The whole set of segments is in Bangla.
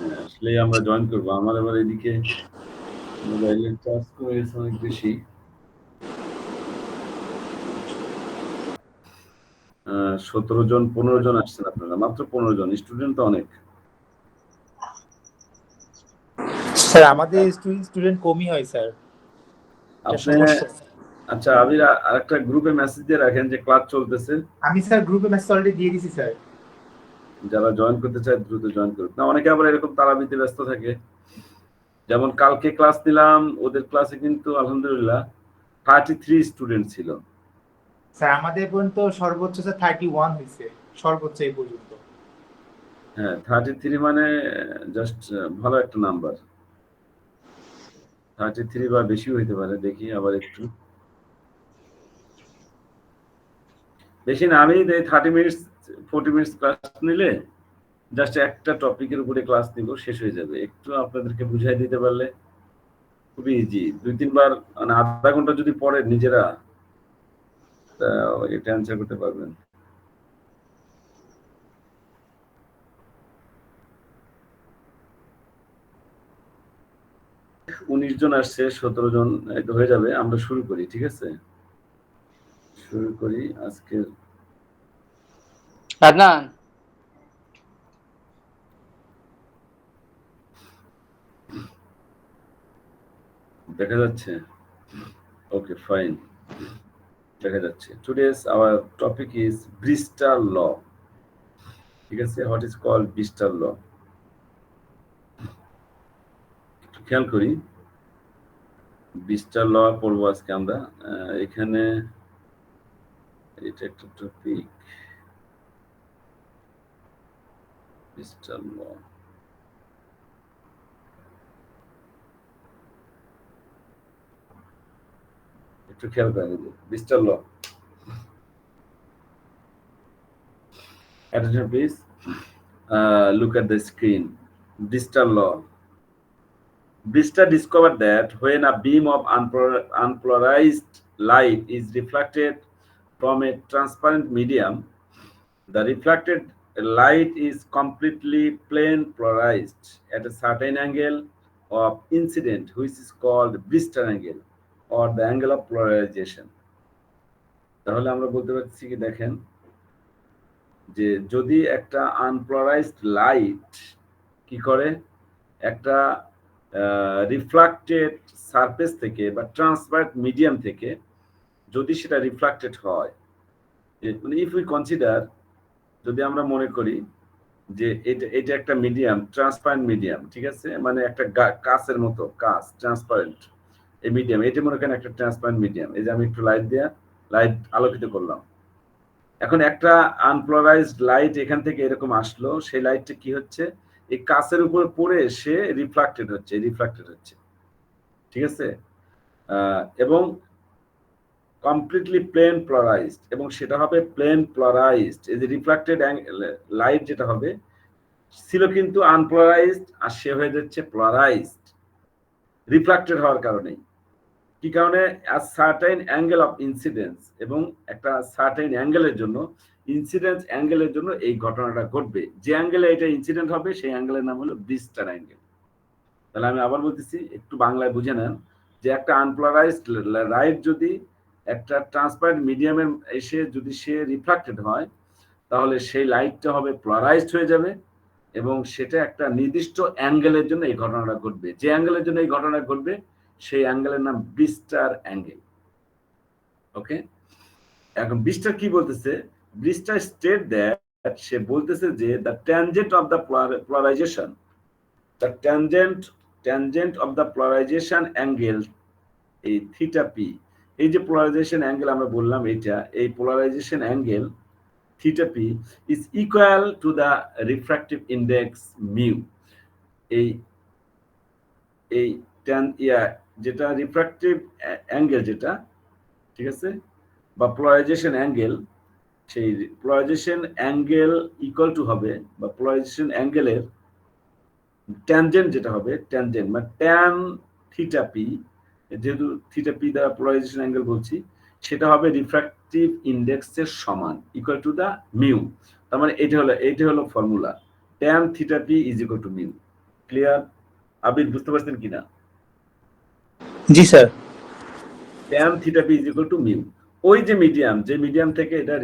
হ্যাঁ, আসলে আমরা জয়েন করবো। আমার আবার এদিকে মোবাইলের চার্জ কমে গেছে অনেক বেশি। 17 জন 15 জন আসছেন আপনারা, মাত্র 15 জন, স্টুডেন্ট তো অনেক। স্যার আমাদের স্টুডেন্ট কমই হয় স্যার, এটা আপনি সমস্যা। আচ্ছা, আবির আরেকটা গ্রুপে মেসেজ দিয়ে রাখেন যে ক্লাস চলতেছে। আমি স্যার গ্রুপে মেসেজ অলরেডি দিয়ে দিছি স্যার। যারা জয়েন করতে চায় দ্রুত জয়েন করুক। না, অনেকে আবার এরকম তারাবিতে ব্যস্ত থাকে। যেমন কালকে ক্লাস নিলাম, ওদের ক্লাসে কিন্তু আলহামদুলিল্লাহ 33 স্টুডেন্ট ছিল। স্যার আমাদের পর্যন্ত সর্বোচ্চ স্যার 31 হয়েছে, সর্বোচ্চ এই পর্যন্ত। হ্যাঁ, 33 মানে জাস্ট ভালো একটা নাম্বার। 33 বা বেশি হইতে পারে, দেখি আবার একটু। বেশি না, আমি 30 মিনিটস 40 মিনিটস ক্লাস নিলে জাস্ট একটা টপিকের উপরে ক্লাস নিব, শেষ হয়ে যাবে। একটু আপনাদেরকে বুঝাই দিতে পারলে খুবই ইজি। 2-3 বার মানে আধা ঘন্টা যদি পড়েন নিজেরা, এটা অ্যান্সার করতে পারবেন। উনিশ জন আসছে, 17 জন তো হয়ে যাবে। আমরা শুরু করি, ঠিক আছে? শুরু করি আজকে। আদনান, দেখা যাচ্ছে? ওকে, ফাইন, দেখা যাচ্ছে। Today's hour topic is Bristol ল। ঠিক আছে, হোয়াট ইজ কল্ড ব্রিস্টাল ল। একটু খেয়াল করি, ব্রিস্টাল ল পড়বো আজকে আমরা। এখানে এটা একটা টপিক, ব্রিস্টাল ল। একটু খেয়াল করেন, Bristol law. Attention please. Look at the screen. Bristol law. Bristol discovered that when a beam of unpolarized light is reflected from a transparent medium, the reflected light is completely plane polarized at a certain angle of incident, which is called Bristol angle or the angle of polarization. তাহলে আমরা বলতে পারছি কি, দেখেন যে যদি একটা আনপোলারাইজড লাইট কি করে, একটা রিফ্লেক্টেড সারফেস থেকে বা ট্রান্সপারেন্ট মিডিয়াম থেকে যদি সেটা রিফ্লেক্টেড হয়, মানে ইফ উই কনসিডার, যদি আমরা মনে করি যে এটা এটা একটা মিডিয়াম, ট্রান্সপারেন্ট মিডিয়াম, ঠিক আছে, মানে একটা কাঁচের মতো, কাঁচ ট্রান্সপারেন্ট এই মিডিয়াম, এটা মনে করেন একটা ট্রান্সপারেন্ট মিডিয়াম। এই যে আমি একটু লাইট আলোকিত করলাম। এখন একটা আনপোলারাইজড লাইট এখান থেকে এরকম আসলো, সেই লাইটটা কি হচ্ছে, এই কাঁচের উপর পড়ে সে রিফ্লেক্টেড হচ্ছে, ঠিক আছে? এবং কমপ্লিটলি প্লেন পোলারাইজড, এবং সেটা হবে প্লেন পোলারাইজড। এই যে রিফ্লেক্টেড লাইট যেটা হবে, ছিল কিন্তু আনপোলারাইজড, আর সে হয়ে যাচ্ছে পোলারাইজড রিফ্লেক্টেড হওয়ার কারণে। কি কারণে? সার্টেন অ্যাঙ্গেল অফ ইনসিডেন্স, এবং একটা সার্টেন অ্যাঙ্গেলের জন্য, ইনসিডেন্স অ্যাঙ্গেলের জন্য এই ঘটনাটা ঘটবে। যে অ্যাঙ্গেলে এটা ইনসিডেন্ট হবে সেই অ্যাঙ্গেলের নাম হলো ব্রিস্টার অ্যাঙ্গেল। তাহলে আমি আবার বলতেছি, একটু বাংলায় বুঝে নেন, যে একটা আনপোলারাইজড লাইট যদি একটা ট্রান্সপারেন্ট মিডিয়ামে এসে যদি সে রিফ্লেক্টেড হয়, তাহলে সেই লাইটটা হবে পোলারাইজড হয়ে যাবে, এবং সেটা একটা নির্দিষ্ট অ্যাঙ্গেলের জন্য এই ঘটনাটা ঘটবে। যে অ্যাঙ্গেলের জন্য এই ঘটনা ঘটবে সেই অ্যাঙ্গেলের নাম ব্রিস্টার অ্যাঙ্গেল। ওকে, এখন ব্রিস্টার কি বলতেছে? ব্রিস্টার স্টেট দ্যাট, সে বলতেছে যে the tangent of the polarisation, the tangent of the polarisation angle, এই থিটা পি, এই যে পোলারাইজেশন অ্যাঙ্গেল আমরা বললাম, এইটা, এই polarisation angle theta P is equal to the refractive index mu. এই এই যেটা রিফ্র্যাক্টিভ অ্যাঙ্গেল যেটা, ঠিক আছে, বা পোলারাইজেশন অ্যাঙ্গেল, সেই পোলারাইজেশন অ্যাঙ্গেল ইকুয়াল টু হবে, বা পোলারাইজেশন অ্যাঙ্গেলের ট্যানজেন্ট যেটা হবে, ট্যানজেন্ট মানে ট্যান থিটা পি, যেহেতু থিটা পি দ্বারা পোলারাইজেশন অ্যাঙ্গেল বলছি, সেটা হবে রিফ্র্যাক্টিভ ইন্ডেক্সের সমান, ইকুয়াল টু দা মিউ। তার মানে এটা হলো formula, tan theta P is equal to mu. Clear? Abir বুঝতে পারছেন কিনা? জি sir. tan theta P is equal to mu. ওই যে মিডিয়াম থেকে এটা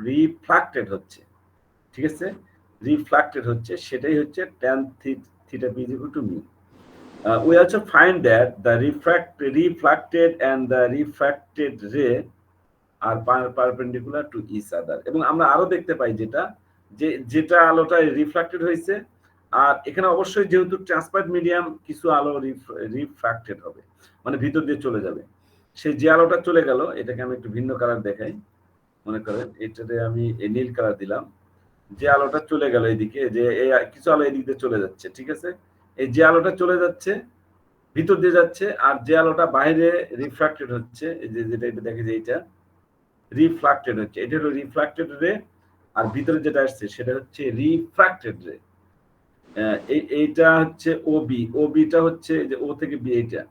রিফ্রাক্টেড হচ্ছে, ঠিক আছে, রিফ্রাক্টেড হচ্ছে, সেটাই হচ্ছে tan theta P is equal to mu. We also find that the refracted and the refracted ray আর পারপেন্ডিকুলার টু ইচ আদার। এবং আমরা আরো দেখতে পাই যেটা আলোটা রিফ্রাক্টেড হয়েছে, আর এখানে অবশ্যই যেহেতু ট্রান্সপারেন্ট মিডিয়াম কিছু আলো রিফ্রাক্টেড হবে, মানে ভিতর দিয়ে চলে যাবে। সেই যে আলোটা চলে গেল, এটাকে আমি একটু ভিন্ন কালার দেখাই। মনে করেন এটাতে আমি এই নীল কালার দিলাম। যে আলোটা চলে গেল এদিকে, যে কিছু আলো এদিক দিয়ে চলে যাচ্ছে, ঠিক আছে, এই যে আলোটা চলে যাচ্ছে ভিতর দিয়ে যাচ্ছে, আর যে আলোটা বাইরে রিফ্রাক্টেড হচ্ছে, এই যে যেটা এটা দেখে যে এইটা রিফ্রাক্টেড হচ্ছে, এটা হলো রিফ্রাক্টেড রে, আর ভিতরে যেটা আসছে সেটা হচ্ছে রিফ্রাক্টেড রে। এইটা হচ্ছে ওবিটা হচ্ছে যে ও থেকে বি, এইটা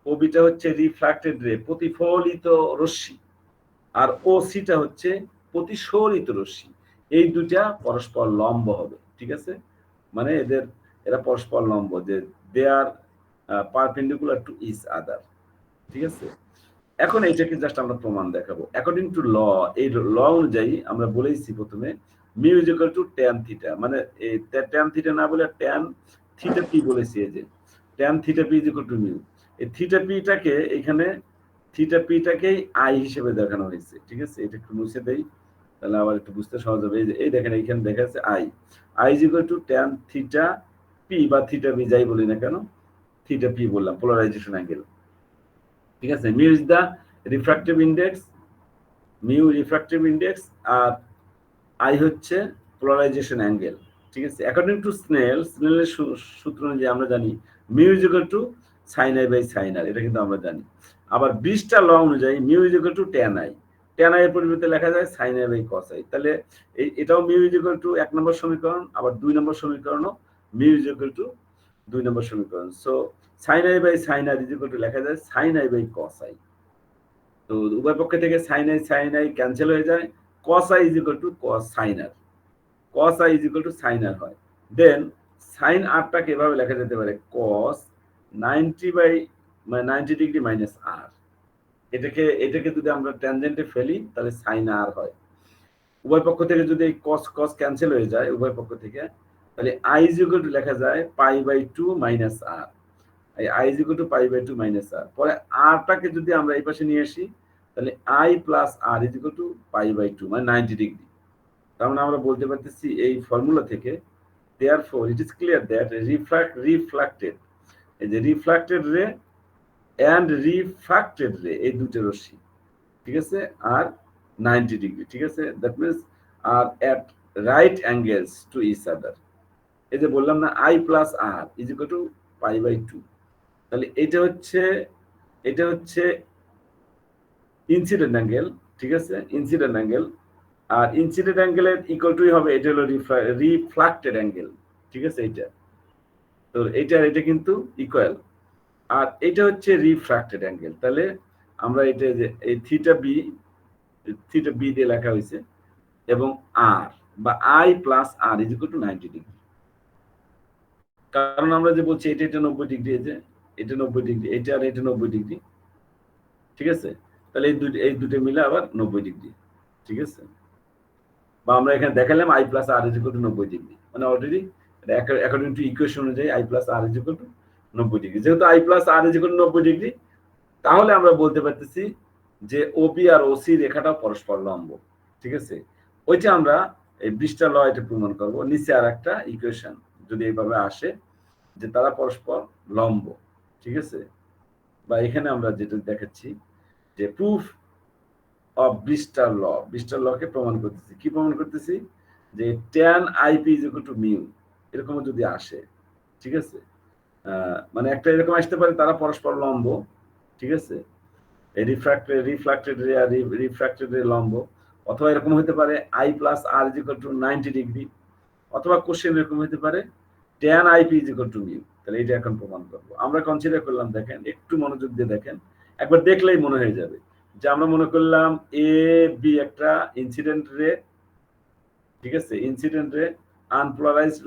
ওবিটা হচ্ছে রিফ্রাক্টেড রে, প্রতিফলিত রশ্মি, আর ও সিটা হচ্ছে প্রতিসরিত রশ্মি। এই দুটা পরস্পর লম্ব হবে, ঠিক আছে, মানে এরা পরস্পর লম্ব, যে they are perpendicular to each other, ঠিক আছে। এখন এইটাকে জাস্ট আমরা প্রমাণ দেখাবো অ্যাকর্ডিং টু ল। এই ল অনুযায়ী আমরা বলেইছি প্রথমে mu is equal to tan theta, মানে এই ট্যান থিটা না বলে ট্যান থিটা পি বলেছি, এই যে tan theta P is equal to mu. এই থিটা পিটাকে এখানে থিটা পিটাকেই আই হিসেবে দেখানো হয়েছে, ঠিক আছে। এটা একটু মুছে দেই, তাহলে আবার একটু বুঝতে সহজ হবে। এই দেখেন এইখানে দেখা যাচ্ছে I is equal to tan theta P বা থিটা পি যাই বলি না কেন, থিটা পি বললাম, পোলারাইজেশন অ্যাঙ্গেল, ঠিক আছে। Mu is the refractive index, আর আই হচ্ছে পোলারাইজেশন অ্যাঙ্গেল, ঠিক আছে। অ্যাকর্ডিং টু স্নেলের সূত্র অনুযায়ী আমরা জানি mu is equal to sine I by sine R, এটা কিন্তু আমরা জানি। আবার ব্রিজটার ল অনুযায়ী mu is equal to tan I এর পরিবর্তে লেখা যায় sine I by cos i. তাহলে এটাও mu is equal to 1 number সমীকরণ, আবার 2 নম্বর সমীকরণও mu is equal to 2 number সমীকরণ। So sine I by sine r is equal to লেখা যায় sine I by cos i. তো উভয় পক্ষ থেকে সাইন আই ক্যান্সেল হয়ে যায়, cos i is equal to cos sin r, cos i is equal to sin r হয়। দেন sin r টাকে এভাবে লেখা যেতে পারে cos 90 by 90 degree minus r। এটাকে যদি আমরা ট্যানজেন্টে ফেলি তাহলে sin r হয়। উভয় পক্ষ থেকে যদি এই cos ক্যান্সেল হয়ে যায় উভয় পক্ষ থেকে, তাহলে i is equal to লেখা যায় pi by 2 minus r। i is equal to pi by 2 minus r। পরে r টাকে যদি আমরা এই পাশে নিয়ে আসি, তাহলে i plus r is equal to pi by 2 মানে 90 ডিগ্রি। তার মানে আমরা বলতে পারতেছি এই ফর্মুলা থেকে, therefore it is clear that reflected, এই যে রিফ্লেক্টেড রে এন্ড রিফ্রাক্টেড রে, এই দুটো রশ্মি, ঠিক আছে, আর 90 ডিগ্রি, ঠিক আছে, that means are at right angles to each other. এই যে বললাম না i plus r is equal to pi by 2, তাহলে এটা হচ্ছে ইনসিডেন্ট অ্যাঙ্গেল, ঠিক আছে, ইনসিডেন্ট অ্যাঙ্গেল। আর ইনসিডেন্ট অ্যাঙ্গেলের ইকুয়াল টুই হবে এটা হলো রিফ্লেক্টেড অ্যাঙ্গেল, ঠিক আছে। এইটা তো এটা কিন্তু ইকুয়াল, আর এটা হচ্ছে রিফ্রাক্টেড অ্যাঙ্গেল। তাহলে আমরা এটা যে এই থিটা বি দিয়ে লেখা হয়েছে, এবং আর বা i plus R is equal to 90 degree. কারণ আমরা যে বলছি এটা 90 ডিগ্রি, এই যে এটা 90 ডিগ্রি, এটা আর এটা 90 ডিগ্রি, ঠিক আছে। তাহলে এই দুটো মিলে আবার 90 ডিগ্রি, ঠিক আছে। বা আমরা এখানে দেখালাম i plus r is equal to 90 degree, মানে অলরেডি অ্যাকর্ডিং টু ইকুয়েশন অনুযায়ী i plus r is equal to 90 degree. যেহেতু i plus r is equal to 90 degree, তাহলে আমরা বলতে পারতেছি যে ওবি আর ওসি রেখাটা পরস্পর লম্ব, ঠিক আছে। ওইটা আমরা এই ব্রিজটার ল এটা প্রমাণ করব। নিচে আর একটা ইকুয়েশন যদি এইভাবে আসে যে তারা পরস্পর লম্ব, ঠিক আছে, বা এখানে আমরা যেটা দেখাচ্ছি যে প্রুফ অফ ব্রিজটার লকে প্রমাণ করতেছি। কি প্রমাণ করতেছি? যে tan ip is equal to mu, এরকম যদি আসে, ঠিক আছে, মানে একটা এরকম আসতে পারে তারা পরস্পর লম্ব, ঠিক আছে, এই রিফ্লেক্টেড রে আর রিফ্রাক্টেড রে লম্ব, অথবা এরকম হতে পারে i plus r is equal to 90 degree, অথবা কোশ্চেন এরকম হতে পারে tan ip is equal to mu। তাহলে এটা এখন প্রমাণ করব। আমরা কনসিডার করলাম, দেখেন একটু মনোযোগ দিয়ে দেখেন, একবার দেখলেই মনে হয়ে যাবে যে আমরা মনে করলাম এ বি একটা ইনসিডেন্ট রে, ঠিক আছে, ইনসিডেন্ট রে, আনপোলারাইজড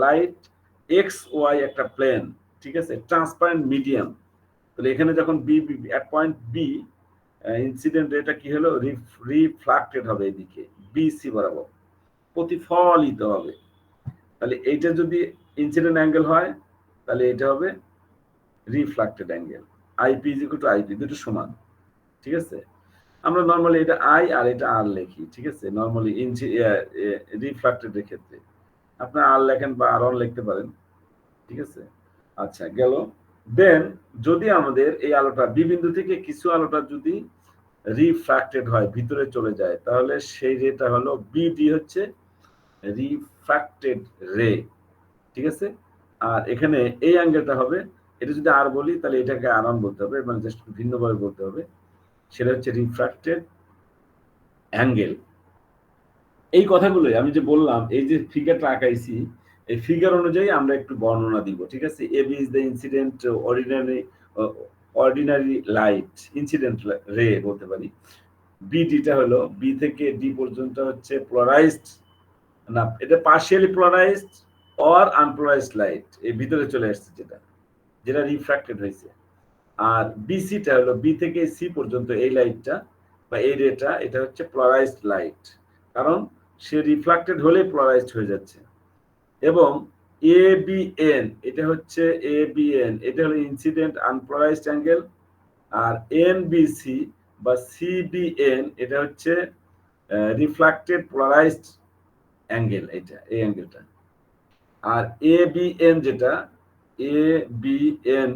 লাইট এক্স ওয়াই একটা প্লেন, ঠিক আছে, ট্রান্সপারেন্ট মিডিয়াম। তাহলে এখানে যখন বি এট পয়েন্ট বি ইনসিডেন্ট রেটা কি হলো, রিফ্লাক্টেড হবে এদিকে বিসি বরাবর, প্রতিফলিত হবে। তাহলে এইটা যদি ইনসিডেন্ট অ্যাঙ্গেল হয় তাহলে এটা হবে reflected angle. IP is equal to IP, দুটো সমান, ঠিক আছে। আমরা নর্মালি এটা আই আর এটা আর লিখি, ঠিক আছে, নর্মালি রিফ্লাক্টেড এর ক্ষেত্রে আপনি আর লেখেন বা আর অন লিখতে পারেন, ঠিক আছে। আচ্ছা গেল। দেন যদি আমাদের এই আলোটা বি বিন্দু থেকে কিছু আলোটা যদি রিফ্রাক্টেড হয়, ভিতরে চলে যায়, তাহলে সেই রেটা হলো বিডি, হচ্ছে রিফ্রাক্টেড রে, ঠিক আছে। আর এখানে এই অ্যাঙ্গেলটা হবে, এটা যদি আর বলি তাহলে এটাকে আর অন বলতে হবে, মানে জাস্ট ভিন্নভাবে বলতে হবে, সেটা হচ্ছে রিফ্রাক্টেড অ্যাঙ্গেল। এই কথাগুলোই আমি যে বললাম, এই যে ফিগারটা আঁকাইছি, এই ফিগার অনুযায়ী আমরা একটু বর্ণনা দিব, ঠিক আছে। AB is the incident ordinary light, incident ray বলতে পারি। বিডিটা হলো বি থেকে ডি পর্যন্ত হচ্ছে পোলারাইজড, না এটা partially polarised or unpolarised light, এই ভিতরে চলে আসছে যেটা যেটা রিফ্রাক্টেড হয়েছে। আর বিসিটা হলো বি থেকে সি পর্যন্ত এই লাইটটা বা এই রেটা, এটা হচ্ছে পোলারাইজড লাইট, কারণ সে রিফ্লেক্টেড হলে পোলারাইজড হয়ে যাচ্ছে। এবং এ বি এন, এটা হচ্ছে এ বি এন, এটা হলো ইনসিডেন্ট আনপোলারাইজড অ্যাঙ্গেল। আর এন বি সি বা সি বি এন, এটা হচ্ছে রিফ্লেক্টেড পোলারাইজড অ্যাঙ্গেল, এটা এই অ্যাঙ্গেলটা। আর এ বি এন যেটা, এ বি এন,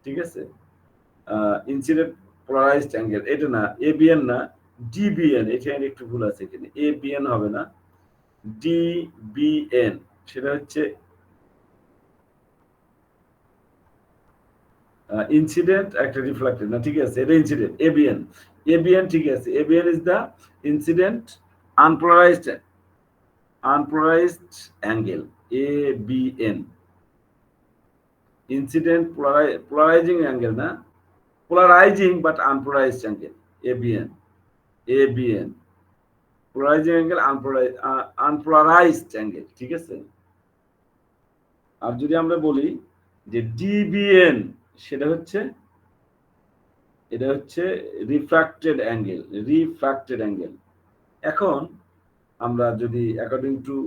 ঠিক আছে, ইনসিডেন্ট পোলারাইজড অ্যাঙ্গেল, এটা না, এবিএন না, ডিবিএন, এখানে একটু ভুল আছে, এখানে এবিএন হবে না, ডিবিএন, সেটা হচ্ছে ইনসিডেন্ট একটা রিফ্লেক্টেড, না ঠিক আছে, এটা ইনসিডেন্ট এবিএন, এবিএন ঠিক আছে, A B N is the incident unpolarized angle, A B N, incident polarizing angle না, polarizing but unpolarized angle, A B N, A B N, polarizing angle, unpolarized angle, ঠিক আছে। আর যদি আমরা বলি যে ডিবিএন, সেটা হচ্ছে, এটা হচ্ছে রিফ্রাক্টেড অ্যাঙ্গেল, রিফ্রাক্টেড অ্যাঙ্গেল। এখন আমরা যদি according to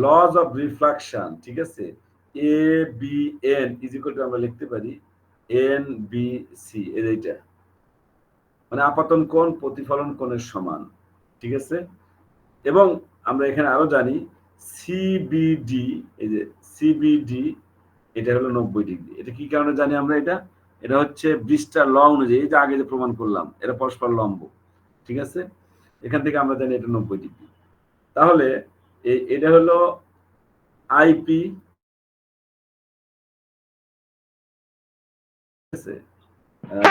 laws of refraction, ঠিক আছে, A B N is equal to আমরা লিখতে পারি এন বি সি, এইটা মানে আপাতন কোণ প্রতিফলন কোণের সমান, ঠিক আছে। এবং আমরা এখানে আরো জানি সিবিডি, এই যে সিবিডি, এটা হলো 90 ডিগ্রি। এটা কি কারণে জানি আমরা? এটা হচ্ছে ব্রিজটার ল অনুযায়ী, এই যে আগে যে প্রমাণ করলাম, এটা পরস্পর লম্ব, ঠিক আছে। এখান থেকে আমরা জানি এটা 90 ডিগ্রি। তাহলে এটা হলো আইপি, ঠিক আছে,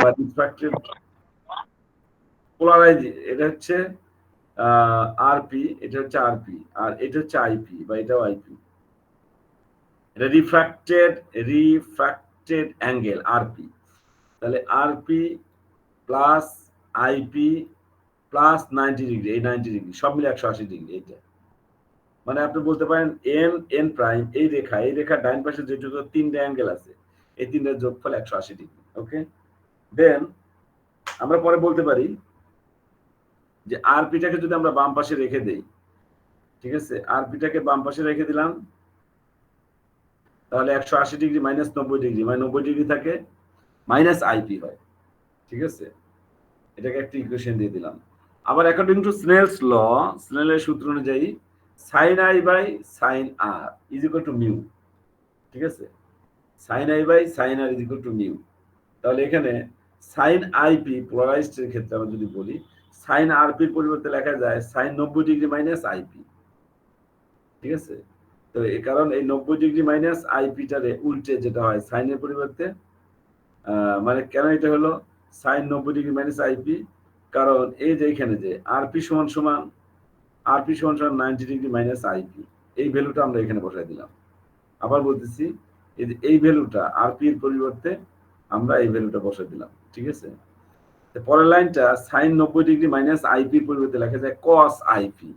বা রিফ্রাক্টেড পোলারাইজ, এটা হচ্ছে আরপি, এটা হচ্ছে আরপি, আর এটা হচ্ছে আইপি বা এটাও আইপি। এটা রিফ্রাক্টেড অ্যাঙ্গেল আরপি। তাহলে RP plus IP plus 90 degree, এই 90 ডিগ্রি সব মিলে 180 ডিগ্রি। এইটা মানে আপনি বলতে পারেন এন এন প্রাইম, এই রেখা ডাইন পাশে যেটুকু তিনটা অ্যাঙ্গেল আছে, এই তিনটার যোগফল 180 ডিগ্রি। ওকে, দেন আমরা পরে বলতে পারি যে আরপিটাকে যদি আমরা বাম পাশে রেখে দেই, ঠিক আছে, আরপিটাকে বাম পাশে রেখে দিলাম, তাহলে 180 ডিগ্রি মাইনাস 90 ডিগ্রি, মানে 90 ডিগ্রি থাকে, মাইনাস আইপি হয়, ঠিক আছে। এটাকে একটা ইকুয়েশন দিয়ে দিলাম। আবার অ্যাকর্ডিং টু স্নেলস ল, স্নেলের সূত্র অনুযায়ী sine I by sine r is equal to mu, ঠিক আছে, sine I by sine r is equal to mu. তাহলে এখানে সাইন আইপি পোলারাইজড এর ক্ষেত্রে আমরা যদি বলি, সাইন আরপির পরিবর্তে লেখা যায় সাইন 90 ডিগ্রি মাইনাস আইপি, ঠিক আছে। তো এই কারণ এই 90 ডিগ্রি মাইনাস আইপিটারে উল্টে যেটা হয় সাইনের পরিবর্তে, মানে কেন এটা হলো সাইন 90 ডিগ্রি মাইনাস আইপি, কারণ এই যে এখানে যে আরপি সমান সমান 90 ডিগ্রি মাইনাস আইপি, এই ভ্যালুটা আমরা এখানে বসাই দিলাম। আবার বলতেছি, এই ভ্যালুটা আরপি এর পরিবর্তে আমরা এই ভ্যালুটা বসাই দিলাম, ঠিক আছে। পরের লাইনটা সাইন 90 ডিগ্রি মাইনাস আইপি এর পরিবর্তে লেখা যায় কস আইপি,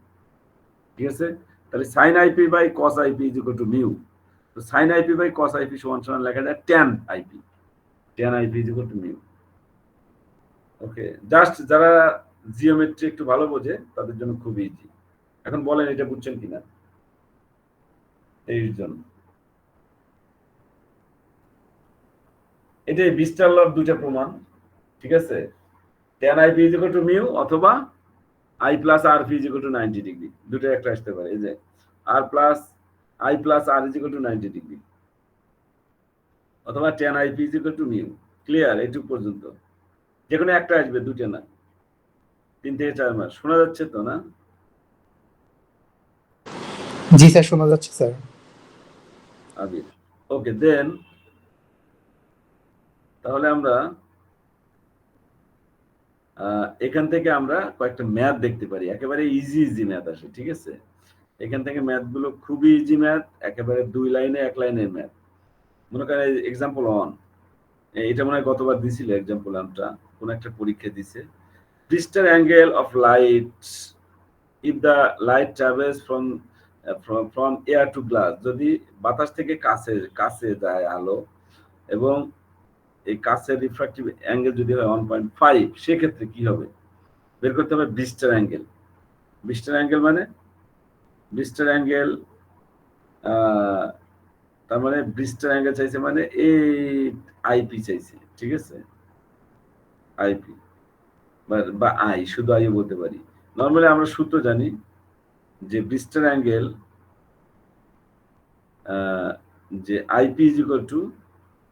ঠিক আছে। তাহলে sine IP by cos IP is equal to mu. তো sin IP by cos IP সমান সমান লেখা যায় tan IP, tan IP is equal to mu. Okay, just যারা জিওমেট্রি একটু ভালো বোঝে তাদের জন্য খুব ইজি। এখন বলেন এটা বুঝছেন কিনা এই জন্য। এটাই বিস্টার লর দুইটা প্রমাণ, ঠিক আছে? tan IP is equal to mu অথবা I plus R P is equal to 90 degree, দুটো একটা আসতে পারে। এই যে আর plus I plus R is equal to 90 degree অথবা tan IP is equal to mu. Clear? এইটুকু পর্যন্ত যে কোনো একটা আসবে, দুটো না। 3 থেকে 4 মাস শোনা যাচ্ছে তো না? জি স্যার, শোনা যাচ্ছে স্যার। আবির, ওকে দেন তাহলে আমরা এখান থেকে আমরা কয়েকটা ম্যাথ দেখতে পারি, একেবারে ইজি ইজি ম্যাথ আসে, ঠিক আছে? এখান থেকে ম্যাথ গুলো খুবই ইজি ম্যাথ, একেবারে 2 লাইনে 1 লাইনের ম্যাথ। মনে করেন এক্সাম্পল 1, এটা মনে হয় গতবার দিছিল এক্সাম্পল 1টা, কোন একটা পরীক্ষা দিছে। পৃষ্ঠের angle of light if the light travels from air to glass, যদি বাতাস থেকে কাছে যায় আলো এবং এই কাছের রিফ্রাক্টিভ অ্যাঙ্গেল যদি হয় 1.5, সেক্ষেত্রে কি হবে বের করতে হবে ব্রিস্টার অ্যাঙ্গেল। ব্রিস্টার অ্যাঙ্গেল মানে ব্রিস্টার অ্যাঙ্গেল তার মানে ব্রিস্টার অ্যাঙ্গেল চাইছে মানে এই আইপি চাইছে, ঠিক আছে? আইপি বা আই, শুধু আইও বলতে পারি। নর্মালি আমরা সূত্র জানি যে ব্রিস্টার অ্যাঙ্গেল যে IP is equal to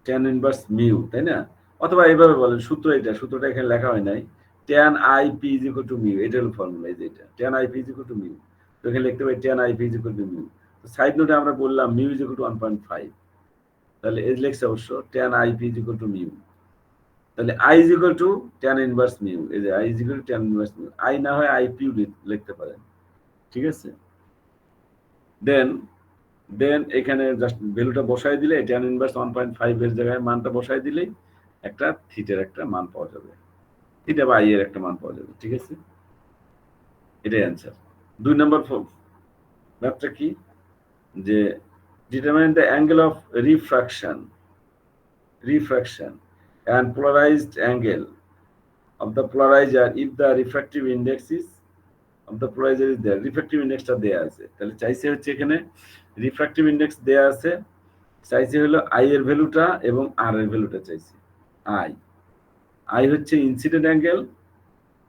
tan inverse mu, তাই না? অথবা এইভাবে বলেন, সূত্রটা এখানে লেখা হয় নাই, tan IP is equal to mu, এটা হলো ফর্মুলা। এই যে এটা tan IP is equal to mu, তো এখানে লিখতে পারি tan IP is equal to mu. তো সাইড নোটে আমরা বললাম মিউ ইজ ইকুয়াল টু 1.5, তাহলে এই লেখছে অবশ্য tan IP is equal to mu. তাহলে I is equal to tan inverse mu, এই যে I is equal to tan inverse mu. I না হয় IP লিখতে পারেন, ঠিক আছে? দেন এখানে জাস্ট ভ্যালুটা বসাই দিলে tan ইনভার্স 1.5 এর জায়গায় মানটা বসাই দিলেই একটা থিটার একটা মান পাওয়া যাবে, থিটা বা আই এর একটা মান পাওয়া যাবে, ঠিক আছে? এটাই অ্যান্সার। 2 নম্বর ম্যাথটা কি, যে determine the angle of refraction and polarized angle of the polarizer if the refractive index is of the polarizer is there. Refractive ইন্ডেক্সটা দেয়া আছে, তাহলে চাইছে হচ্ছে এখানে রিফ্র্যাক্টিভ ইন্ডেক্স দেয়া আছে, চাইছে হলো আই এর ভ্যালুটা এবং আর এর ভ্যালুটা চাইছে। আই হচ্ছে ইনসিডেন্ট অ্যাঙ্গেল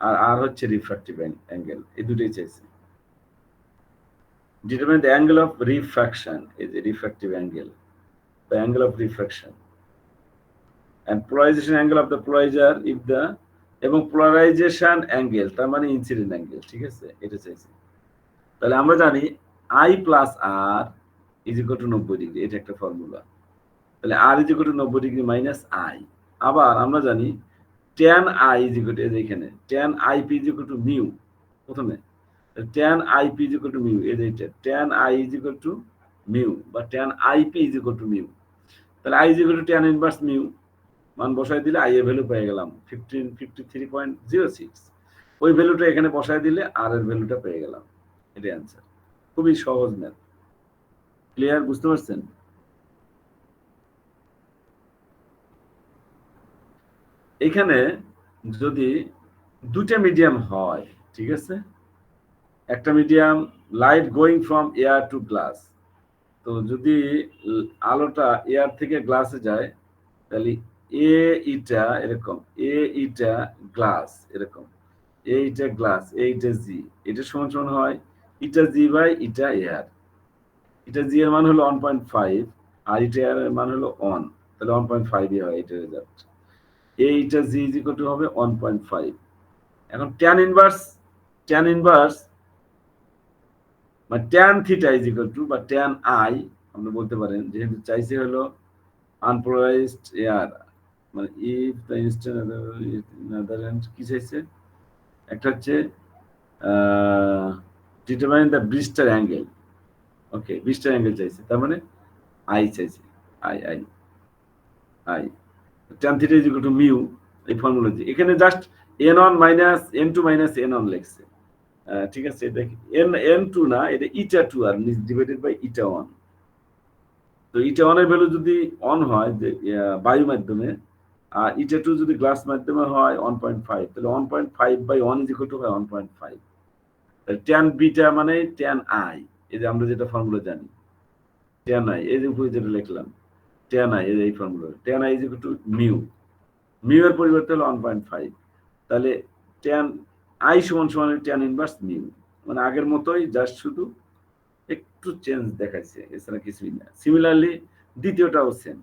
আর আর হচ্ছে রিফ্র্যাক্টিভ অ্যাঙ্গেল, এই দুটোই চাইছে। Determine the angle of refraction, এই যে refractive angle, the angle of refraction and polarization angle of the polarizer if the এবং polarization angle তার মানে ইনসিডেন্ট অ্যাঙ্গেল, ঠিক আছে? এটা চাইছে। তাহলে আমরা জানি I plus R is equal to 90 degree, এটা একটা ফর্মুলা। তাহলে R is equal to 90 degree minus I. আবার আমরা জানি tan I is equal to, এখানে tan IP is equal to mu, প্রথমে tan IP is equal to mu, এই যে এটা tan I is equal to mu বা tan IP is equal to mu. তাহলে I is equal to tan inverse mu, মান বসাই দিলে আই এর ভ্যালু পেয়ে গেলাম 1553.06, ওই ভ্যালুটা এখানে বসাই দিলে আর এর ভ্যালুটা পেয়ে গেলাম। এটাই অ্যান্সার। খুবই সহজ ম্যাথ। ক্লিয়ার? বুঝতে পারছেন? এখানে যদি দুটা মিডিয়াম হয়, ঠিক আছে? একটা medium light going from air to glass, তো যদি আলোটা এয়ার থেকে গ্লাসে যায় তাহলে এ ইটা এরকম, এ ইটা গ্লাস এরকম, এ ইটা গ্লাস, এ ইটা জি, এটা সমান সমান হয় ইটা জি বাই ইটা এয়ার। ইটা জি এর মান হলো 1.5 আর ইটা এয়ার এর মান হলো 1, তাহলে 1.5 ই হয় এটা result. A eta G is equal two হবে 1.5। এখন tan ইনভার্স মানে tan theta is equal two বা tan আই আপনি বলতে পারেন, যেহেতু চাইছে হলো আনপোলারাইজড এয়ার, মানে if the instant other and কি চাইছে, একটা হচ্ছে determine the blister angle. Okay, blister angle চাইছে, তার মানে আই চাইছে, I tan theta is equal to mu, এই ফর্মুলা দিয়ে এখানে just n1 minus n2 minus n1 লিখছে, ঠিক আছে? দেখি n2 না, এটা ইটা 2 আর ডিভাইডেড বাই ইটা 1, তো ইটা অনের ভ্যালু যদি অন হয় যে বায়ু মাধ্যমে, আর ইটা টু যদি গ্লাস মাধ্যমে হয় 1.5, তাহলে 1.5/1 ইজ ইকুয়াল টু 1.5। তাহলে tan বিটা মানে tan i, এই যে আমরা যেটা ফর্মুলা জানি tan i, এই যে উপরে যেটা লিখলাম tan i, এই formula tan i is equal to mu, mu এর পরিবর্তে হলো 1.5, তাহলে tan i সমান সমান tan ইনভার্স মিউ, মানে আগের মতোই, জাস্ট শুধু একটু চেঞ্জ দেখাইছে, এছাড়া কিছুই না। সিমিলারলি দ্বিতীয়টাও সেম,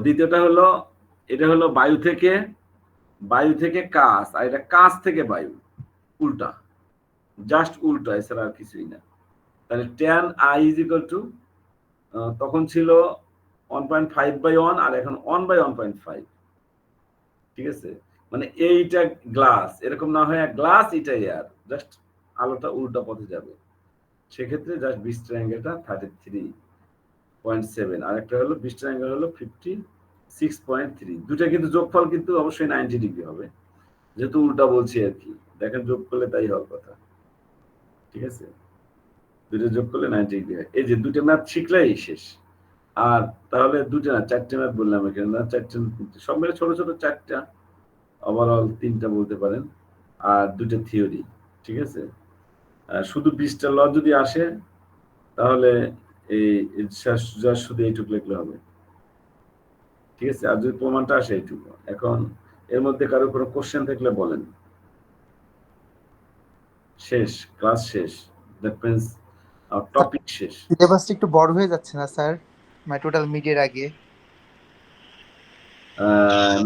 দ্বিতীয়টা হলো, এটা হলো বায়ু থেকে কাঁচ, আর এটা কাঁচ থেকে বায়ু, উল্টা, জাস্ট উল্টা, এছাড়া আর কিছুই না। তাহলে tan i is equal two, তখন ছিল 1.5/1 আর এখন 1/1.5, ঠিক আছে। মানে এইটা গ্লাস এরকম না হয় গ্লাস, এটা এয়ার, জাস্ট আলোটা উল্টা পথে যাবে, সেক্ষেত্রে জাস্ট বিস্টার অ্যাঙ্গেলটা 33.7, আর একটা হলো বিস্টার অ্যাঙ্গেল হলো 56.3। দুটা কিন্তু যোগফল কিন্তু অবশ্যই 90 ডিগ্রি হবে, যেহেতু উল্টা বলছি আর কি। দেখেন যোগ করলে তাই হওয়ার কথা, ঠিক আছে, দুটো যোগ করলে 90 ডিগ্রি হয়। এই যে দুটো ম্যাথ শিখলেই শেষ। আর তাহলে দুটো না, চারটে ম্যাথ বললাম এখানে, না চারটে, সব মিলে ছোট ছোট চারটা, ওভারঅল 3টা বলতে পারেন, আর দুটো থিওরি, ঠিক আছে। শুধু 20টা ল যদি আসে তাহলে এই শুধু এইটুকু লিখলে হবে, ঠিক আছে। আর যদি প্রমাণটা আসে এইটুকু। এখন এর মধ্যে কারো কোনো কোশ্চেন থাকলে বলেন। শেষ, ক্লাস শেষ, দ্যাট মিন্স টপিক শেষ। সিলেবাসটা একটু বড় হয়ে যাচ্ছে না স্যার, মানে টোটাল মিডের আগে?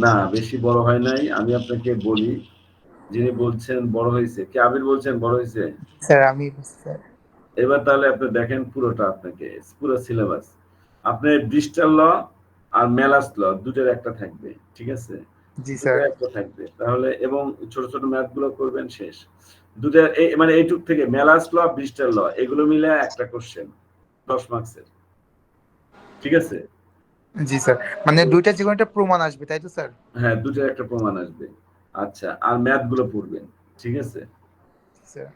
না, বেশি বড় হয় নাই। আমি আপনাকে বলি, যিনি বলছেন বড় হয়েছে, কে আবির বলছেন বড় হয়েছে? স্যার আমি স্যার। এবার তাহলে আপনি দেখেন পুরোটা, আপনাকে পুরো সিলেবাস, আপনার ব্রিস্টাল ল আর মেলাস ল দুটোর একটা থাকবে, ঠিক আছে, জি স্যার। দুটোর একটা থাকবে তাহলে, এবং ছোট ছোট ম্যাথ গুলো করবেন, শেষ। দুটো মানে এইটুক থেকে মেলাস ল, ব্রিস্টাল ল, এগুলো মিলে একটা কোশ্চেন 10 মার্কসের, ঠিক আছে। জি স্যার, মানে দুইটা যে কোনো একটা প্রমাণ আসবে, তাই তো স্যার? হ্যাঁ, দুটোর একটা প্রমাণ আসবে। আচ্ছা, আর ম্যাথ গুলো পড়বেন, ঠিক আছে। স্যার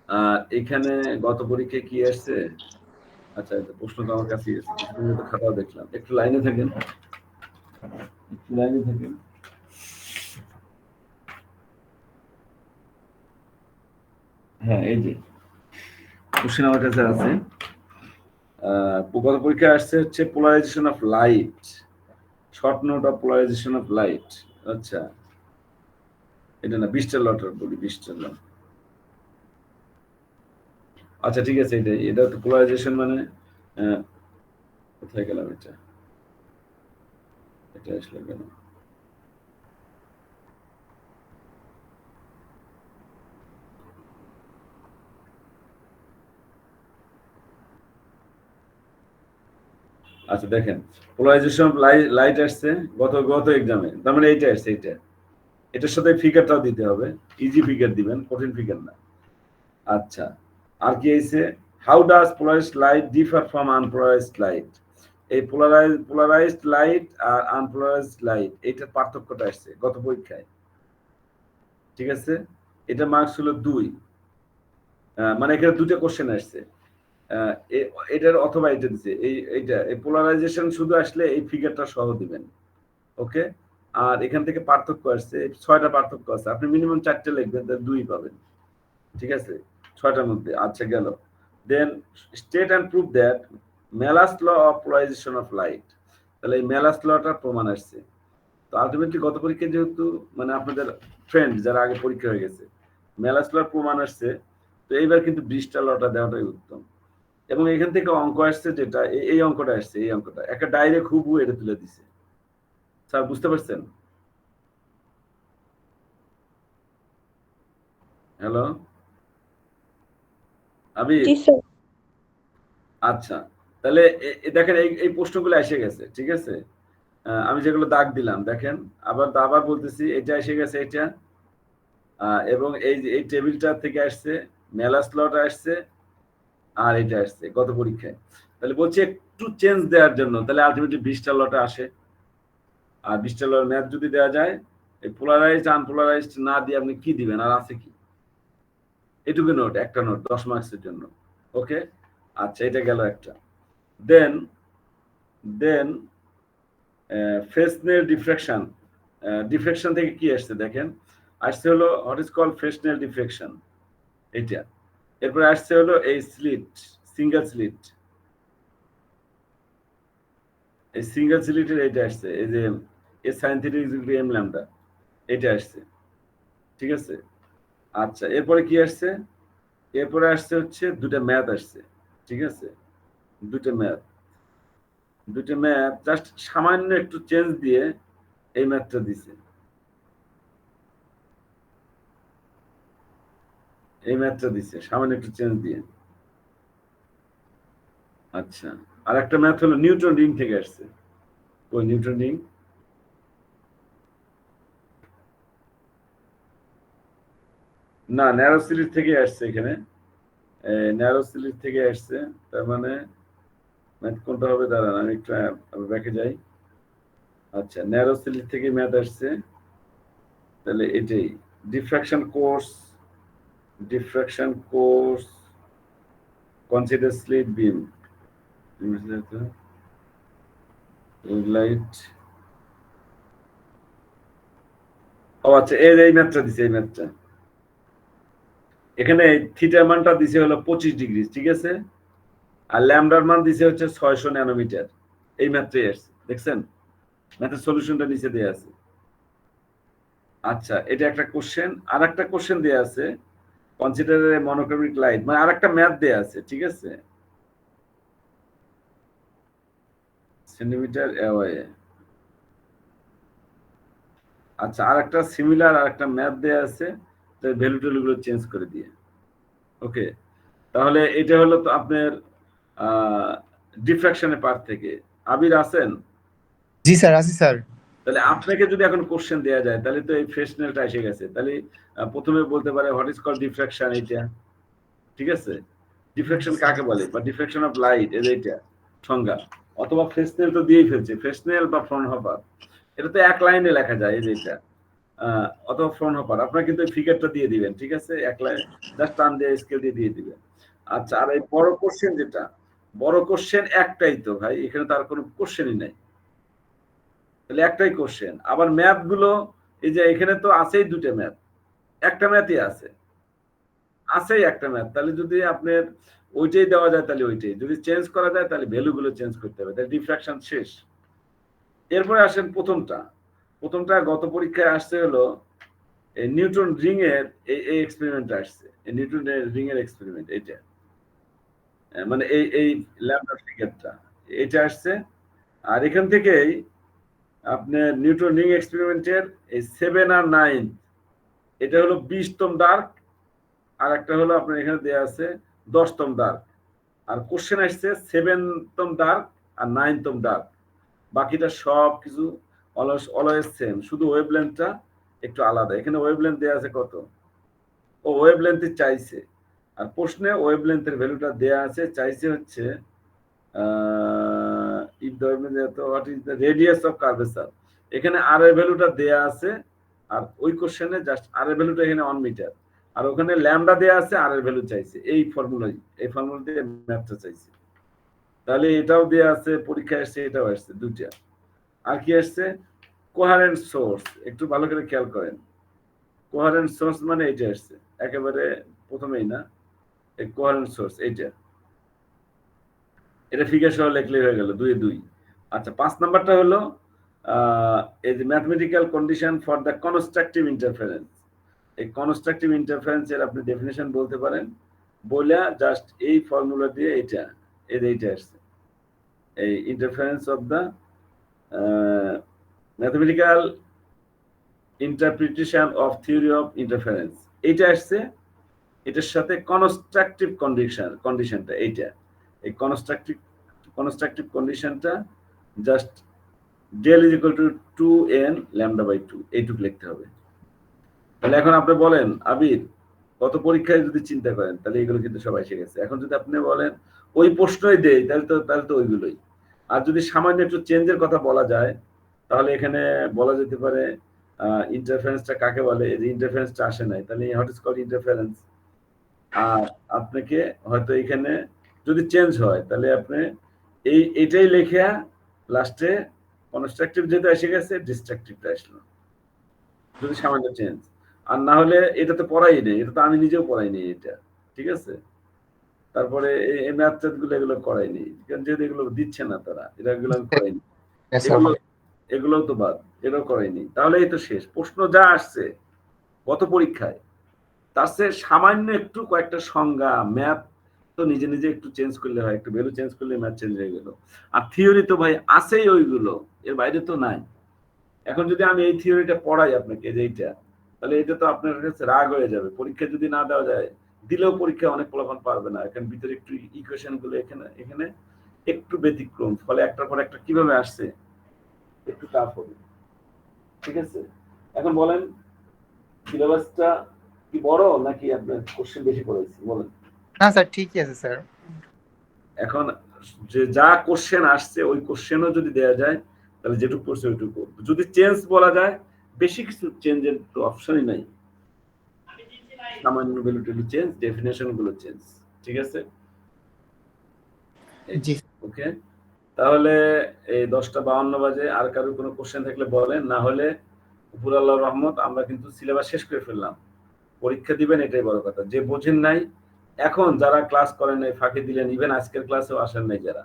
আর এখানে গত পরীক্ষায় কি আসছে? আচ্ছা, এটা প্রশ্ন তো আমার কাছেই আছে, প্রশ্নের তো খাতাও দেখলাম, একটু লাইনে থাকেন, লাইনে থাকেন। হ্যাঁ, এই যে কোশ্চেন আমার কাছে আছে। গত পরীক্ষায় আসছে হচ্ছে polarisation of light, short note of polarization of light. আচ্ছা, এটা না, বিস্টার লটার বলি, বিস্টার ল। আচ্ছা, ঠিক আছে, এটা তো পোলারাইজেশন মানে, কোথায় গেলাম, এটা আসলে কেন? আচ্ছা দেখেন, পোলারাইজেশন অফ লাইট আসছে গত এক্সামে, তার মানে এইটা আসছে, এটার সাথে ফিগারটাও দিতে হবে, ইজি ফিগার দিবেন, কঠিন ফিগার না। আচ্ছা, আর কি আছে? How does polarised light differ from unpolarised light? এই পোলারাইজড লাইট আর আনপোলারাইজড লাইট, এইটার পার্থক্যটা আসছে গত পরীক্ষায়, ঠিক আছে। এটা মার্কস হলো 2, মানে এখানে দুটো কোশ্চেন আসছে, এটার অথবা এটা দিচ্ছে, এইটা পোলারাইজেশন শুধু আসলে এই ফিগারটা সহ দিবেন, ওকে। আর এখান থেকে পার্থক্য আসছে, 6টা পার্থক্য আছে, আপনি মিনিমাম 4টে লিখবেন, তাহলে 2 পাবেন, ঠিক আছে, 6টার মধ্যে। আচ্ছা গেল। Then state and prove that Malus law of polarization of light, তাহলে এই মেলাস লটা প্রমাণ আসছে। তো আলটিমেটলি গত পরীক্ষায় যেহেতু মানে আপনাদের ফ্রেন্ড যারা আগে পরীক্ষা হয়ে গেছে, মেলাস লর প্রমাণ আসছে, তো এইবার কিন্তু ব্রিস্টাল লটা দেওয়াটাই উত্তম। এবং এখান থেকে অঙ্ক আসছে, যেটা এই অঙ্কটা আসছে, এই অঙ্কটা একটা ডাইরেক্ট হুবহু এটা তুলে দিছে। স্যার বুঝতে পারছেন? হ্যালো আবির? জি স্যার। আচ্ছা, তাহলে দেখেন এই প্রশ্নগুলো এসে গেছে, ঠিক আছে। আমি যেগুলো দাগ দিলাম দেখেন, আবার বলতেছি, এটা এসে গেছে, এটা এবং এই টেবিলটা থেকে আসছে, মেলাস লটা আসছে, আর এটা আসছে গত পরীক্ষায়। তাহলে বলছি একটু চেঞ্জ দেওয়ার জন্য, তাহলে আলটিমেটলি 20টা লটা আসে। আর 20টা লর ম্যাথ যদি দেওয়া যায়, এই পোলারাইজড আনপোলারাইজড না দিয়ে আপনি কি দিবেন, আর আছে কি? এটুকু নোট, একটা নোট 10 মার্কসের জন্য। ওকে, আচ্ছা এটা গেল একটা। দেন ফ্রেসনেল ডিফ্রাকশন। ডিফ্রাকশন থেকে কি আসছে দেখেন, আসছে হলো what is called Fresnel diffraction, এটা। এরপরে আসছে হলো এই স্লিট, সিঙ্গেল স্লিট, এই সিঙ্গেল স্লিটের এটা আসছে, এই যে A sine theta is equal to M lambda, এটা আসছে, ঠিক আছে। আচ্ছা এরপরে কি আসছে, এরপরে আসছে হচ্ছে দুটো ম্যাথ আসছে, ঠিক আছে। দুটো ম্যাথ জাস্ট সামান্য একটু চেঞ্জ দিয়ে এই ম্যাথটা দিছে, এই ম্যাথটা দিছে সামান্য একটু চেঞ্জ দিয়ে। আচ্ছা আর একটা ম্যাথ হলো নিউটন রিং থেকে আসছে। ওই নিউটন রিং, না ন্যারো সিলিট থেকে আসছে, এখানে ন্যারো সিলিট থেকে আসছে। তার মানে ম্যাথ কোনটা হবে দাঁড়ান, আমি একটু ব্যাকে যাই। আচ্ছা ন্যারো সিলিট থেকে ম্যাথ আসছে, তাহলে এটাই ডিফ্রাকশন কোর্স কনসিডার স্লিট বিম লাইট। ও আচ্ছা এই ম্যাথটা দিছে, এই ম্যাথটা এখানে থিটার মানটা দিছে হলো 25 ডিগ্রি, ঠিক আছে। আর ল্যামডার মান দিছে হচ্ছে 600 ন্যানোমিটার। এই ম্যাথটাই আসছে, দেখছেন ম্যাথের সলিউশনটা নিচে দেয়া আছে। আচ্ছা এটা একটা কোশ্চেন, আর একটা কোশ্চেন দেয়া আছে কনসিডার এ মনোক্রমিক লাইট, মানে আরেকটা ম্যাথ দেয়া আছে, ঠিক আছে। Centimetre away. আচ্ছা আরেকটা সিমিলার আরেকটা ম্যাথ দেয়া আছে, তো ভ্যালু ট্যালুগুলো চেঞ্জ করে দিয়ে। ওকে, তাহলে এটা হলো তো আপনার ডিফ্রাকশনের পার্ট থেকে। আবির আছেন? জি স্যার, আছি স্যার। তাহলে আপনাকে যদি এখন কোশ্চেন দেয়া যায়, তাহলে তো এই ফ্রেশনেলটা এসে গেছে। তাহলে প্রথমে বলতে পারে হোয়াট ইজ কল্ড ডিফ্রাকশন, এটা ঠিক আছে। ডিফ্রাকশন কাকে বলে, বা ডিফ্রাকশন অফ লাইট, এটা সংজ্ঞা। অথবা ফ্রেশনেল তো দিয়েই ফেলছে, ফ্রেশনেল বা ফ্রনহফার, এটা তো এক লাইনে লেখা যায়, এই যে এটা। অথবা ফ্রনহফার, আপনারা কিন্তু ফিগারটা দিয়ে দিবেন, ঠিক আছে, এক লাইন জাস্ট টান দিয়ে স্কেল দিয়ে দিবেন। আচ্ছা আর এই বড় কোশ্চেন যেটা, বড় কোশ্চেন একটাই তো ভাই, এখানে তার কোনো কোশ্চেনই নাই, তাহলে একটাই কোশ্চেন। আবার ম্যাথ গুলো এই যে এখানে তো আছেই দুটো ম্যাথ, একটা ম্যাথই আছেই একটা ম্যাথ। তাহলে যদি আপনার ওইটাই দেওয়া যায় তাহলে ওইটাই, যদি চেঞ্জ করা যায় তাহলে ভ্যালু গুলো চেঞ্জ করতে হবে, তাহলে ডিফ্রাকশন শেষ। এরপরে আসেন প্রথমটা গত পরীক্ষায় আসছে হলো এই নিউটন রিং এর এই এক্সপেরিমেন্টটা আসছে, এই নিউটন রিং এর এক্সপেরিমেন্ট, এটা মানে এই ল্যামডা ফিগারটা এটা আসছে। আর এখান থেকেই আপনার নিউটন রিং এক্সপেরিমেন্টের এই 7 আর 9, এটা হলো 20তম ডার্ক, আর একটা হলো আপনার এখানে দেয়া আছে 10তম ডার্ক। আর কোশ্চেন আসছে 7তম ডার্ক আর 9তম ডার্ক, বাকিটা সব কিছু অলওয়েজ সেম, শুধু ওয়েভলেন্থটা একটু আলাদা। এখানে ওয়েভলেন্থ দেয়া আছে কত, ও ওয়েভলেন্থ চাইছে, আর প্রশ্নে ওয়েভলেন্থের ভ্যালুটা দেয়া আছে, চাইছে হচ্ছে if the what is the radius of curvature. এখানে আর এর ভ্যালুটা দেয়া আছে, আর ওই কোশ্চেনে জাস্ট আর এর ভ্যালুটা এখানে 1 মিটার, আর ওখানে ল্যামডা দেয়া আছে, আর এর ভ্যালু চাইছে, এই ফর্মুলা দিয়ে ম্যাথটা চাইছে। তাহলে এটাও দেয়া আছে, পরীক্ষায় আসছে, এটাও আসছে, দুইটা। আর কি আসছে, কোহারেন্ট সোর্স, একটু ভালো করে খেয়াল করেন। কোহারেন্ট সোর্স মানে এটা আসছে একেবারে প্রথমেই না, এই কোহারেন্ট সোর্স এইটা, এটা ফিগার সহ লিখলে হয়ে গেল 2 আচ্ছা 5 নাম্বারটা হলো এই যে mathematical condition for the constructive interference. এই কনস্ট্রাকটিভ ইন্টারফারেন্স এর আপনি ডেফিনেশন বলতে পারেন, বলে জাস্ট এই ফর্মুলা দিয়ে এইটা আসছে, এই interference of the mathematical interpretation of theory of interference, এইটা আসছে। এটার সাথে কনস্ট্রাকটিভ কন্ডিশনটা এইটা, এই কনস্ট্রাকটিভ কন্ডিশনটা just del is equal to 2n lambda by 2, এইটুকু লিখতে হবে। তাহলে এখন আপনি বলেন আবির, কত পরীক্ষায় যদি চিন্তা করেন তাহলে এগুলো কিন্তু সবাই এসে গেছে। এখন যদি আপনি বলেন ওই প্রশ্নই দেই, তাহলে তো ওইগুলোই। আর যদি সামান্য একটু চেঞ্জের কথা বলা যায়, তাহলে এখানে বলা যেতে পারে ইন্টারফারেন্সটা কাকে বলে, এই যে ইন্টারফারেন্সটা আসে নাই, তাহলে হোয়াট ইজ কল্ড ইন্টারফারেন্স, আর আপনাকে হয়তো এখানে যদি চেঞ্জ হয় তাহলে আপনি এটাই লেখা লাস্টে কনস্ট্রাকটিভ যেহেতু এসে গেছে ডিস্ট্রাকটিভটা আসলো যদি সামান্য চেঞ্জ। আর না হলে এটা তো পড়াই নেই, এটা তো আমি নিজেও পড়াই নেই এটা, ঠিক আছে। তারপরে এই ম্যাথ ট্যাথ গুলো এগুলো করাইনি, কারণ যেহেতু এগুলো দিচ্ছে না তারা, এগুলো আমি করাইনি। Yes, sir. এগুলো এগুলো তো বাদ, এটাও করাইনি। তাহলে এই তো শেষ প্রশ্ন যা আসছে গত পরীক্ষায় তার চেয়ে সামান্য একটু কয়েকটা সংজ্ঞা ম্যাথ তো নিজে নিজে একটু চেঞ্জ করলে হয়, একটু ভ্যালু চেঞ্জ করলে ম্যাথ চেঞ্জ হয়ে গেল। আর থিওরি তো ভাই আছেই ওইগুলো, এর বাইরে তো নাই। এখন যদি আমি এই থিওরিটা পড়াই আপনাকে যে এইটা, তাহলে এটা তো আপনার কাছে রাগ হয়ে যাবে। পরীক্ষা যদি না দেওয়া যায়, দিলেও পরীক্ষা অনেক ফলাফল পারবে না, এখানে ভিতরে একটু ইকুয়েশন গুলো এখানে এখানে একটু ব্যতিক্রম, ফলে একটার পর একটা কিভাবে আসছে একটু টাফ হবে, ঠিক আছে। এখন বলেন সিলেবাসটা কি বড় নাকি আপনার কোশ্চেন বেশি পড়েছি বলেন। না স্যার, ঠিকই আছে স্যার। এখন যে যা কোশ্চেন আসছে ওই কোশ্চেনও যদি দেওয়া যায় তাহলে যেটুকু পড়ছে ওইটুকু। যদি চেঞ্জ বলা যায়, বেশি কিছু চেঞ্জের তো অপশনই নাই, সামান্য ভ্যালু টেলু চেঞ্জ, ডেফিনেশন গুলো চেঞ্জ, ঠিক আছে। জি ওকে, তাহলে এই 10:52 বাজে, আর কারোর কোনো কোশ্চেন থাকলে বলেন, না হলে উপর আল্লাহর রহমত আমরা কিন্তু সিলেবাস শেষ করে ফেললাম। পরীক্ষা দিবেন এটাই বড় কথা। যে বোঝেন নাই, এখন যারা ক্লাস করেন নাই, ফাঁকি দিলেন, ইভেন আজকের ক্লাসেও আসেন নাই যারা,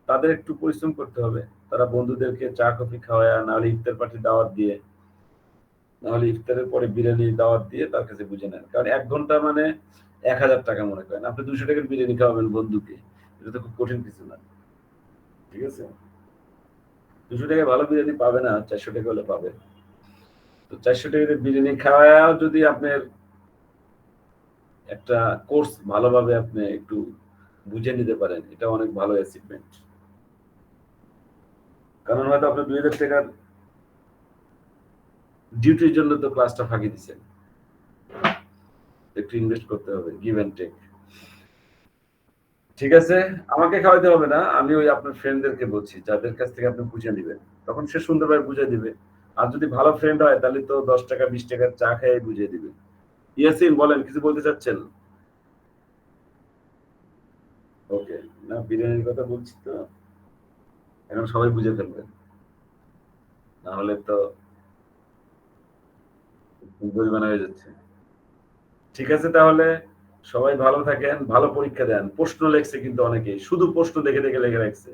তাদের একটু পরিশ্রম করতে হবে। তারা বন্ধুদেরকে চা কফি খাওয়ায়, নাহলে ইফতার পার্টি দাওয়াত দিয়ে, নাহলে ইফতারের পরে বিরিয়ানি দাওয়াত দিয়ে তার কাছে বুঝে নেন। কারণ 1 ঘন্টা মানে 1000 টাকা মনে করেন, আপনি 200 টাকার বিরিয়ানি খাওয়াবেন বন্ধুকে, এটা তো খুব কঠিন কিছু না, ঠিক আছে। 200 টাকায় ভালো বিরিয়ানি পাবে না, 400 টাকা হলে পাবে। তো 400 টাকা বিরিয়ানি খাওয়াও যদি আপনার একটা কোর্স ভালোভাবে আপনি একটু বুঝে নিতে পারেন, এটা অনেক ভালো অ্যাচিভমেন্ট। কারণ হয়তো আপনি 2000 টাকার ডিউটির জন্য তো ক্লাসটা ফাঁকি দিচ্ছেন, একটু ইনভেস্ট করতে হবে, গিভ এন্ড টেক, ঠিক আছে। আমাকে খাওয়াইতে হবে না, আমি ওই আপনার ফ্রেন্ডদেরকে বলছি যাদের কাছ থেকে আপনি বুঝে নেবেন, তখন সে সুন্দরভাবে বুঝে দিবে। আর যদি ভালো ফ্রেন্ড হয় তাহলে তো 10 টাকা 20 টাকার চা খেয়ে বুঝিয়ে দিবে। ইয়াসিন বলেন, কিছু বলতে চাচ্ছেন? ওকে, না বিরিয়ানির কথা বলছি তো, এখন সবাই বুঝে ফেলবেন, না হলে তো পরিমাণ হয়ে যাচ্ছে। ঠিক আছে, তাহলে সবাই ভালো থাকেন, ভালো পরীক্ষা দেন। প্রশ্ন লেখছে কিন্তু অনেকেই, শুধু প্রশ্ন দেখে দেখে লেখে রাখছে,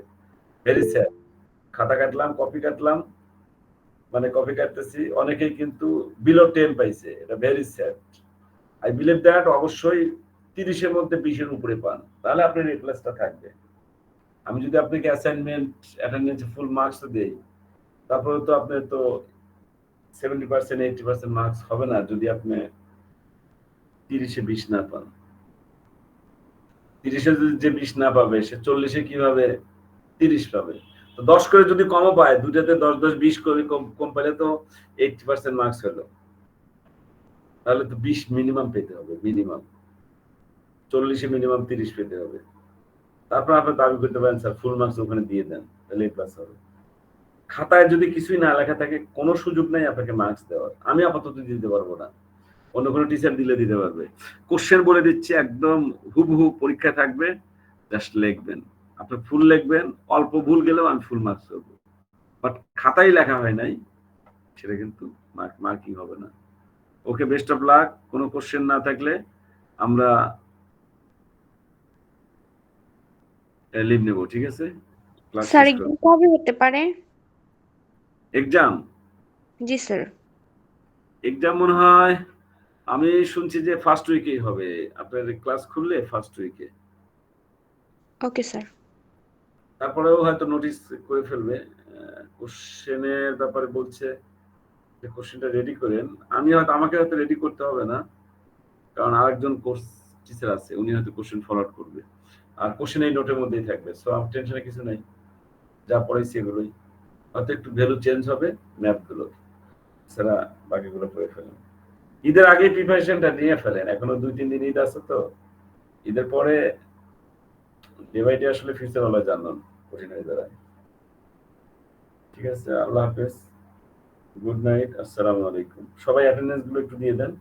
ভেরি স্যাড। খাতা কাটলাম, কপি কাটলাম, মানে কপি কাটতেছি, অনেকেই কিন্তু বিলো 10 পাইছে, এটা very sad. I believe that অবশ্যই 30-এর মধ্যে 20-এর উপরে পান, তাহলে আপনার এ প্লাসটা থাকবে। আমি যদি আপনাকে অ্যাসাইনমেন্ট অ্যাটেন্ডেন্স ফুল মার্কস দেই, তারপরে তো আপনার তো 70% 80% মার্কস হবে না যদি আপনি 30-এ 20 না পান। 30-এ যদি যে 20 না পাবে সে 40-এ কিভাবে 30 পাবে? তো 10 করে যদি কমও পায়, দুটাতে 10 10 20 করে কম পেলে তো 80% মার্কস হলো। তাহলে তো 20 মিনিমাম পেতে হবে, মিনিমাম 40-এ মিনিমাম 30 পেতে হবে। তারপর আপনি দাবি করতে পারেন স্যার ফুল মার্কস ওখানে দিয়ে দেন, তাহলে এ প্লাস হবে। খাতায় যদি কিছুই না লেখা থাকে কোনো সুযোগ নাই আপনাকে মার্কস দেওয়ার, আমি আপাতত দিতে পারবো না, অন্য কোনো টিচার দিলে দিতে পারবে। কোশ্চেন বলে দিচ্ছি, একদম হুবহু পরীক্ষা থাকবে, জাস্ট লিখবেন। আপনি ফুল লিখবেন, অল্প ভুল গেলেও আমি ফুল মার্কস দেবো। বাট খাতায় লেখা হয় নাই সেটা কিন্তু মার্কিং হবে না। ওকে, বেস্ট অফ লাক। কোনো কোশ্চেন না থাকলে আমরা লিভ নেব, ঠিক আছে, ক্লাস স্যার শেষ এক্সাম করব। কবে হতে পারে? এক্সাম জি স্যার। এক্সাম মনে হয়, আমি শুনছি যে ফার্স্ট উইকেই হবে, আপনার ক্লাস খুললে ফার্স্ট উইকে। Okay sir. তারপরেও হয়তো নোটিস করে ফেলবে। কোশ্চেনের ব্যাপারে বলছে যে কোশ্চেনটা রেডি করেন। আমাকে হয়তো রেডি করতে হবে না, কারণ আরেকজন কোর্স টিচার আছে, উনি হয়তো কোশ্চেন ফরওয়ার্ড করবে, আর কোশ্চেন এই নোটের মধ্যেই থাকবে। সো আমার টেনশনের কিছু নাই, যা পড়াইছি এগুলোই, হয়তো একটু ভ্যালু চেঞ্জ হবে ম্যাথ গুলো, সেটা বাকিগুলো পড়ে ফেলেন। ঈদের আগে প্রিপারেশনটা নিয়ে ফেলেন, এখনো 2-3 দিন ঈদ আছে তো। ঈদের পরে ডে বাই ডে আসলে ফিউচার হলো জানুন কঠিন হয়ে দাঁড়ায়। ঠিক আছে, আল্লাহ হাফেজ, গুড নাইট, আসসালামু আলাইকুম। সবাই অ্যাটেন্ডেন্স গুলো একটু দিয়ে দেন।